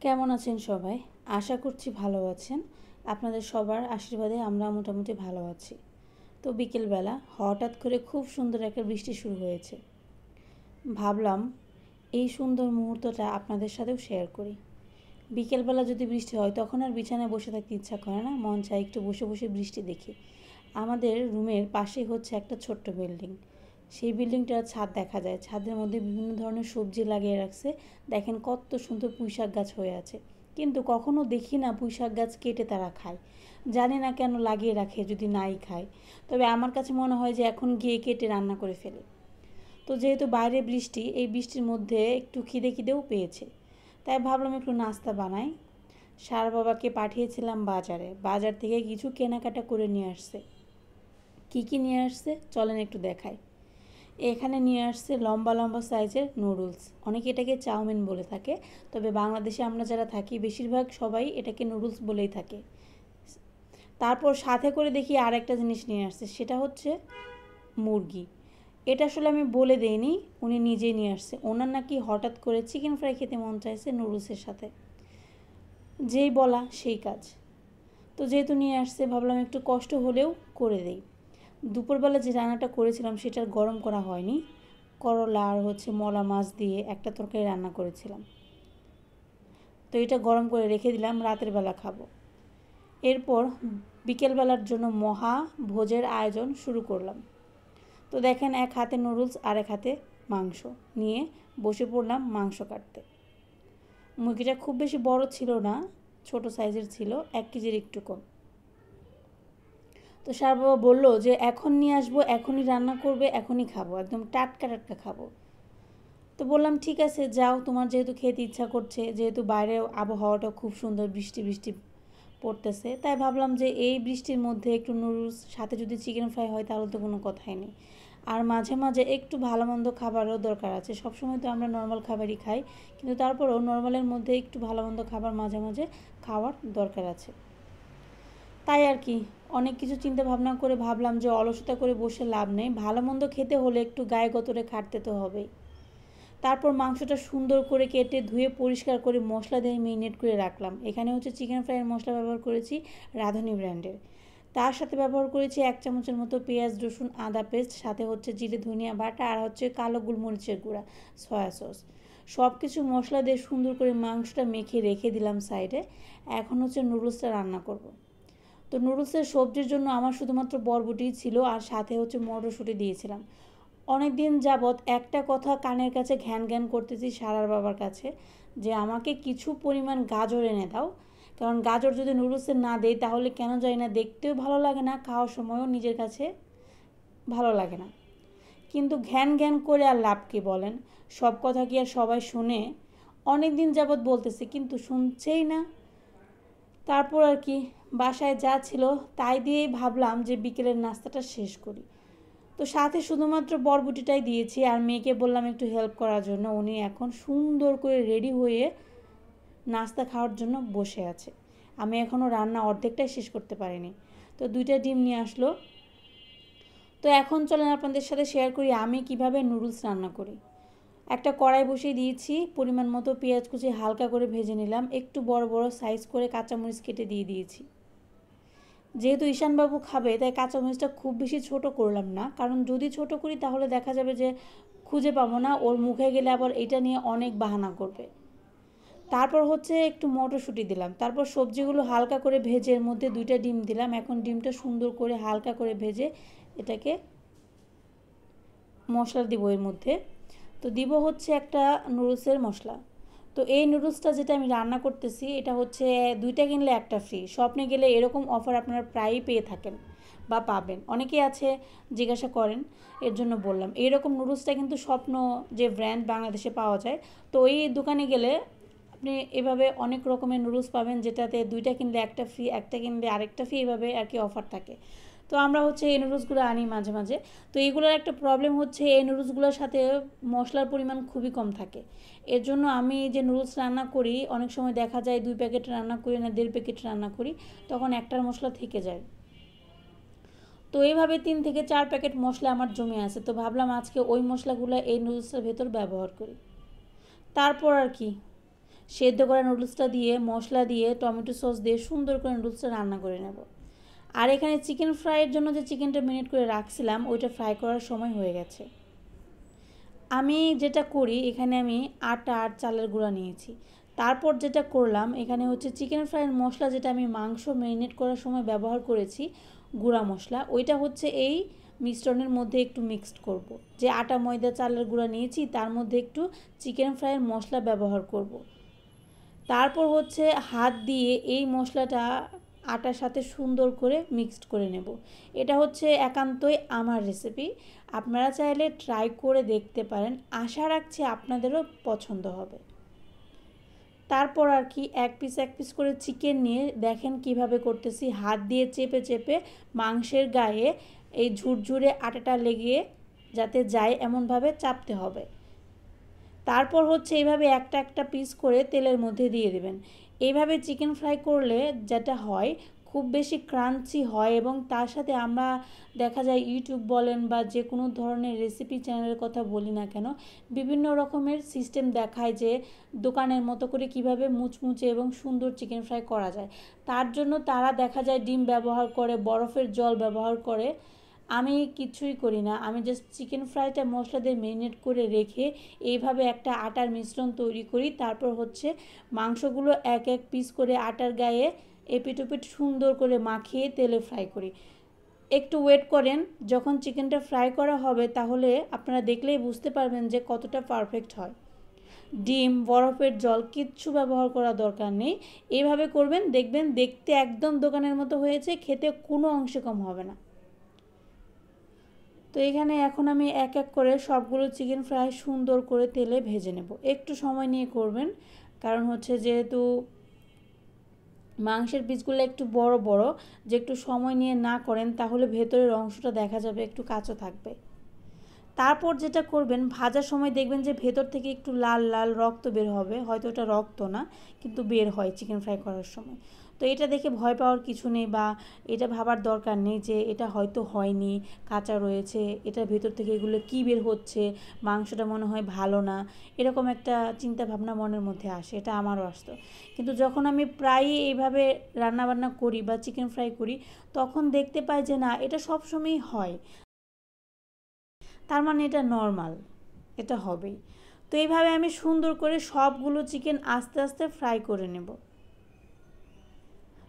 কেমন আছেন সবাই? আশা করছি ভালো আছেন। আপনাদের সবার আশীর্বাদে আমরা মোটামুটি ভালো আছি। তো বিকেলবেলা হঠাৎ করে খুব সুন্দর একটা বৃষ্টি শুরু হয়েছে। ভাবলাম এই সুন্দর মুহূর্তটা আপনাদের সাথেও শেয়ার করি। বিকেলবেলা যদি বৃষ্টি হয় তখন আর বিছানায় বসে থাকতে ইচ্ছা করে না, মন চায় একটু বসে বসে বৃষ্টি দেখি। আমাদের রুমের পাশেই হচ্ছে একটা ছোট্ট বিল্ডিং। সেই বিল্ডিংটার ছাদ দেখা যায়, ছাদের মধ্যে বিভিন্ন ধরনের সবজি লাগিয়ে রাখছে। দেখেন কত সুন্দর পুঁইশাক গাছ হয়ে আছে, কিন্তু কখনো দেখি না পুঁইশাক গাছ কেটে তারা খায়। জানি না কেন লাগিয়ে রাখে যদি নাই খায়। তবে আমার কাছে মনে হয় যে এখন গিয়ে কেটে রান্না করে ফেলে। তো যেহেতু বাইরে বৃষ্টি, এই বৃষ্টির মধ্যে একটু খিদেও পেয়েছে, তাই ভাবলাম একটু নাস্তা বানাই। সার বাবাকে পাঠিয়েছিলাম বাজারে, বাজার থেকে কিছু কেনাকাটা করে নিয়ে আসছে। কি কি নিয়ে আসছে চলেন একটু দেখাই। এখানে নিয়ে আসছে লম্বা লম্বা সাইজের নুডলস, অনেকে এটাকে চাউমিন বলে থাকে, তবে বাংলাদেশে আমরা যারা থাকি বেশিরভাগ সবাই এটাকে নুডলস বলেই থাকে। তারপর সাথে করে দেখি আর একটা জিনিস নিয়ে আসছে, সেটা হচ্ছে মুরগি। এটা আসলে আমি বলে দেইনি, উনি নিজেই নিয়ে আসছে। ওনার নাকি হঠাৎ করে চিকেন ফ্রাই খেতে মন চাইছে নুডলসের সাথে, যেই বলা সেই কাজ। তো যেহেতু নিয়ে আসছে ভাবলাম একটু কষ্ট হলেও করে দেই। দুপুরবেলা যে রান্নাটা করেছিলাম সেটা গরম করা হয়নি। করলা আর হচ্ছে মলা মাছ দিয়ে একটা তরকারি রান্না করেছিলাম, তো এটা গরম করে রেখে দিলাম, রাতের বেলা খাবো। এরপর বিকেলবেলার জন্য মহা ভোজের আয়োজন শুরু করলাম। তো দেখেন এক হাতে নুডলস আর এক হাতে মাংস নিয়ে বসে পড়লাম মাংস কাটতে। মুরগিটা খুব বেশি বড় ছিল না, ছোট সাইজের ছিল, 1 কেজির একটু কম। তো সার বাবা বললো যে এখন নিয়ে আসবো, এখনই রান্না করবে, এখনই খাবো, একদম টাটকা টাটকা খাবো। তো বললাম ঠিক আছে যাও, তোমার যেহেতু খেতে ইচ্ছা করছে, যেহেতু বাইরে আবহাওয়াটা খুব সুন্দর, বৃষ্টি বৃষ্টি পড়তেছে, তাই ভাবলাম যে এই বৃষ্টির মধ্যে একটু নুডলস সাথে যদি চিকেন ফ্রাই হয় তাহলে তো কোনো কথাই নেই। আর মাঝে মাঝে একটু ভালো মন্দ খাবারও দরকার আছে। সবসময় তো আমরা নর্মাল খাবারই খাই, কিন্তু তারপরেও নর্মালের মধ্যে একটু ভালো মন্দ খাবার মাঝে মাঝে খাওয়ার দরকার আছে। তাই আর কি, অনেক কিছু চিন্তা ভাবনা করে ভাবলাম যে অলসতা করে বসে লাভ নেই, ভালো মন্দ খেতে হলে একটু গায়ে গতরে খাটতে তো হবেই। তারপর মাংসটা সুন্দর করে কেটে ধুয়ে পরিষ্কার করে মশলা দিয়ে মেরিনেট করে রাখলাম। এখানে হচ্ছে চিকেন ফ্রাইয়ের মশলা ব্যবহার করেছি রাঁধুনি ব্র্যান্ডের। তার সাথে ব্যবহার করেছি 1 চামচের মতো পেঁয়াজ রসুন আদা পেস্ট, সাথে হচ্ছে জিরে ধনিয়া বাটা আর হচ্ছে কালো গোলমরিচের গুঁড়া, সয়া সস। সব কিছু মশলা দিয়ে সুন্দর করে মাংসটা মেখে রেখে দিলাম সাইডে। এখন হচ্ছে নুডলসটা রান্না করব। তো নুডলসের সবজির জন্য আমার শুধুমাত্র বরবটিই ছিল, আর সাথে হচ্ছে মটরশুঁটি দিয়েছিলাম। অনেক দিন যাবৎ একটা কথা কানের কাছে ঘ্যান ঘ্যান করতেছি সারার বাবার কাছে, যে আমাকে কিছু পরিমাণ গাজর এনে দাও, কারণ গাজর যদি নুডলসে না দেই তাহলে কেন জানি না দেখতেও ভালো লাগে না, খাওয়ার সময়ও নিজের কাছে ভালো লাগে না। কিন্তু ঘ্যান ঘ্যান করে আর লাভ কি বলেন? সব কথা কি আর সবাই শুনে? অনেক দিন যাবৎ বলতেছি কিন্তু শুনছেই না। তারপর আর কি, বাসায় যা ছিল তাই দিয়েই ভাবলাম যে বিকেলের নাস্তাটা শেষ করি। তো সাথে শুধুমাত্র বরবটিটাই দিয়েছি, আর মেয়েকে বললাম একটু হেল্প করার জন্য। উনি এখন সুন্দর করে রেডি হয়ে নাস্তা খাওয়ার জন্য বসে আছে। আমি এখনও রান্না অর্ধেকটাই শেষ করতে পারিনি। তো 2টা ডিম নিয়ে আসলো। তো এখন চলেন আপনাদের সাথে শেয়ার করি আমি কিভাবে নুডলস রান্না করি। একটা কড়াই বসিয়ে দিয়েছি, পরিমাণ মতো পেঁয়াজ কুচি হালকা করে ভেজে নিলাম, একটু বড় বড় সাইজ করে কাঁচামরিচ কেটে দিয়ে দিয়েছি। যেহেতু ঈশানবাবু খাবে তাই কাঁচামরিচটা খুব বেশি ছোট করলাম না, কারণ যদি ছোট করি তাহলে দেখা যাবে যে খুঁজে পাবো না, ওর মুখে গেলে আবার এটা নিয়ে অনেক বাহানা করবে। তারপর হচ্ছে একটু মটরশুঁটি দিলাম, তারপর সবজিগুলো হালকা করে ভেজে এর মধ্যে 2টা ডিম দিলাম। এখন ডিমটা সুন্দর করে হালকা করে ভেজে এটাকে মশলা দিব এর মধ্যে। তো দিব হচ্ছে একটা নুডলসের মশলা। তো এই নুডলসটা যেটা আমি রান্না করতেছি এটা হচ্ছে 2টা কিনলে একটা ফ্রি। স্বপ্নে গেলে এরকম অফার আপনারা প্রায়ই পেয়ে থাকেন বা পাবেন, অনেকেই আছে জিজ্ঞাসা করেন, এর জন্য বললাম। এইরকম নুডলসটা কিন্তু স্বপ্ন যে ব্র্যান্ড বাংলাদেশে পাওয়া যায়, তো এই দোকানে গেলে আপনি এভাবে অনেক রকমের নুডলস পাবেন, যেটাতে 2টা কিনলে একটা ফ্রি, একটা কিনলে আরেকটা ফ্রি, এভাবে আর কি অফার থাকে। তো আমরা হচ্ছে এই নুডলসগুলো আনি মাঝে মাঝে। তো এইগুলোর একটা প্রবলেম হচ্ছে এই নুডলসগুলোর সাথে মশলার পরিমাণ খুবই কম থাকে। এর জন্য আমি যে নুডলস রান্না করি অনেক সময় দেখা যায় 2 প্যাকেট রান্না করি না 1.5 প্যাকেট রান্না করি, তখন একটার মশলা থেকে যায়। তো এইভাবে 3 থেকে 4 প্যাকেট মশলা আমার জমে আছে। তো ভাবলাম আজকে ওই মশলাগুলো এই নুডলসের ভেতর ব্যবহার করি। তারপর আর কি, সেদ্ধ করা নুডলসটা দিয়ে মশলা দিয়ে টমেটো সস দিয়ে সুন্দর করে নুডলসটা রান্না করে নেব। আর এখানে চিকেন ফ্রাইয়ের জন্য যে চিকেনটা মেরিনেট করে রাখছিলাম ওইটা ফ্রাই করার সময় হয়ে গেছে। আমি যেটা করি এখানে আমি আটা আর চালের গুঁড়া নিয়েছি। তারপর যেটা করলাম এখানে হচ্ছে চিকেন ফ্রাইয়ের মশলা যেটা আমি মাংস মেরিনেট করার সময় ব্যবহার করেছি, গুঁড়া মশলা, ওইটা হচ্ছে এই মিশ্রণের মধ্যে একটু মিক্সড করব। যে আটা ময়দা চালের গুঁড়া নিয়েছি তার মধ্যে একটু চিকেন ফ্রাইয়ের মশলা ব্যবহার করব। তারপর হচ্ছে হাত দিয়ে এই মশলাটা আটার সাথে সুন্দর করে মিক্সড করে নেব। এটা হচ্ছে একান্তই আমার রেসিপি, আপনারা চাইলে ট্রাই করে দেখতে পারেন, আশা রাখছি আপনাদেরও পছন্দ হবে। তারপর আর কি এক পিস করে চিকেন নিয়ে দেখেন কিভাবে করতেছি, হাত দিয়ে চেপে চেপে মাংসের গায়ে এই ঝুরঝুরে আটাটা লেগে যাতে যায় এমনভাবে চাপতে হবে। তারপর হচ্ছে এইভাবে একটা একটা পিস করে তেলের মধ্যে দিয়ে দেবেন। এইভাবে চিকেন ফ্রাই করলে যেটা হয় খুব বেশি ক্রাঞ্চি হয়, এবং তার সাথে আমরা দেখা যায় ইউটিউব বলেন বা যে কোনো ধরনের রেসিপি চ্যানেলের কথা বলি না কেন, বিভিন্ন রকমের সিস্টেম দেখায় যে দোকানের মতো করে কিভাবে মুচমুচে এবং সুন্দর চিকেন ফ্রাই করা যায়। তার জন্য তারা দেখা যায় ডিম ব্যবহার করে, বরফের জল ব্যবহার করে। আমি কিছুই করি না, আমি জাস্ট চিকেন ফ্রাইটা মশলা দিয়ে মেরিনেট করে রেখে এইভাবে একটা আটার মিশ্রণ তৈরি করি। তারপর হচ্ছে মাংসগুলো এক এক পিস করে আটার গায়ে এপিট ওপিট সুন্দর করে মাখিয়ে তেলে ফ্রাই করি। একটু ওয়েট করেন, যখন চিকেনটা ফ্রাই করা হবে তাহলে আপনারা দেখলেই বুঝতে পারবেন যে কতটা পারফেক্ট হয়। ডিম বরফের জল কিচ্ছু ব্যবহার করা দরকার নেই, এইভাবে করবেন দেখবেন দেখতে একদম দোকানের মতো হয়েছে, খেতে কোনো অংশে কম হবে না। তো এখানে এখন আমি এক এক করে সবগুলো চিকেন ফ্রাই সুন্দর করে তেলে ভেজে নেব। একটু সময় নিয়ে করবেন, কারণ হচ্ছে যেহেতু মাংসের পিসগুলো একটু বড় বড়, যে একটু সময় নিয়ে না করেন তাহলে ভেতরের অংশটা দেখা যাবে একটু কাঁচা থাকবে। তারপর যেটা করবেন ভাজার সময় দেখবেন যে ভেতর থেকে একটু লাল লাল রক্ত বের হবে, হয়তো ওটা রক্ত না কিন্তু বের হয় চিকেন ফ্রাই করার সময়। তো এটা দেখে ভয় পাওয়ার কিছু নেই বা এটা ভাবার দরকার নেই যে এটা হয়তো হয়নি, কাঁচা রয়েছে, এটার ভেতর থেকে এগুলো কী বের হচ্ছে, মাংসটা মনে হয় ভালো না, এরকম একটা চিন্তা ভাবনা মনের মধ্যে আসে, এটা আমারও আসতো। কিন্তু যখন আমি প্রায়ই এইভাবে রান্নাবান্না করি বা চিকেন ফ্রাই করি তখন দেখতে পাই যে না, এটা সবসময়ই হয়, তার মানে এটা নর্মাল, এটা হবেই। তো এইভাবে আমি সুন্দর করে সবগুলো চিকেন আস্তে আস্তে ফ্রাই করে নেব।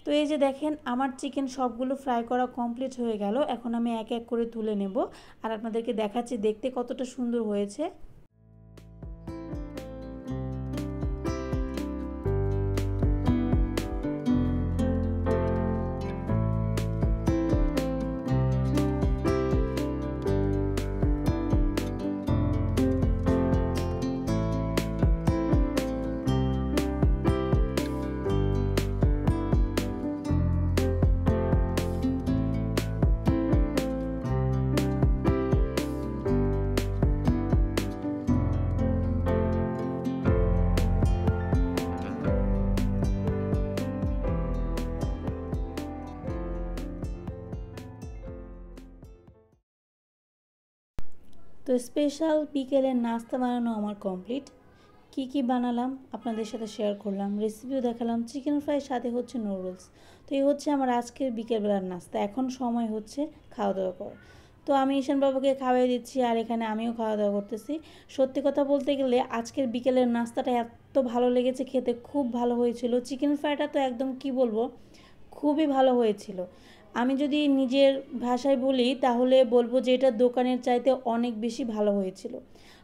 তো এই যে দেখেন আমার চিকেন সবগুলো ফ্রাই করা কমপ্লিট হয়ে গেল। এখন আমি এক এক করে তুলে নেব আর আপনাদেরকে দেখাচ্ছি দেখতে কতটা সুন্দর হয়েছে। তো স্পেশাল বিকেলের নাস্তা বানানো আমার কমপ্লিট। কি কি বানালাম আপনাদের সাথে শেয়ার করলাম, রেসিপিও দেখালাম, চিকেন ফ্রাই সাথে হচ্ছে নুডলস। তো এই হচ্ছে আমার আজকের বিকেলবেলার নাস্তা। এখন সময় হচ্ছে খাওয়া দাওয়া করা। তো আমি ঈশান বাবুকে খাওয়াই দিচ্ছি আর এখানে আমিও খাওয়া দাওয়া করতেছি। সত্যি কথা বলতে গেলে আজকের বিকেলের নাস্তাটা এত ভালো লেগেছে, খেতে খুব ভালো হয়েছিল। চিকেন ফ্রাইটা তো একদম কি বলবো, খুবই ভালো হয়েছিল। আমি যদি নিজের ভাষায় বলি তাহলে বলবো যে এটা দোকানের চাইতে অনেক বেশি ভালো হয়েছিল।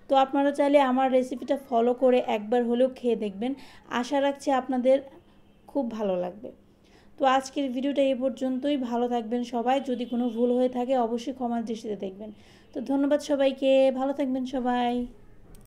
তো আপনারা চাইলে আমার রেসিপিটা ফলো করে একবার হলেও খেয়ে দেখবেন, আশা রাখছি আপনাদের খুব ভালো লাগবে। তো আজকের ভিডিওটা এই পর্যন্তই, ভালো থাকবেন সবাই, যদি কোনো ভুল হয়ে থাকে অবশ্যই ক্ষমার দৃষ্টিতে দেখবেন। তো ধন্যবাদ সবাইকে, ভালো থাকবেন সবাই।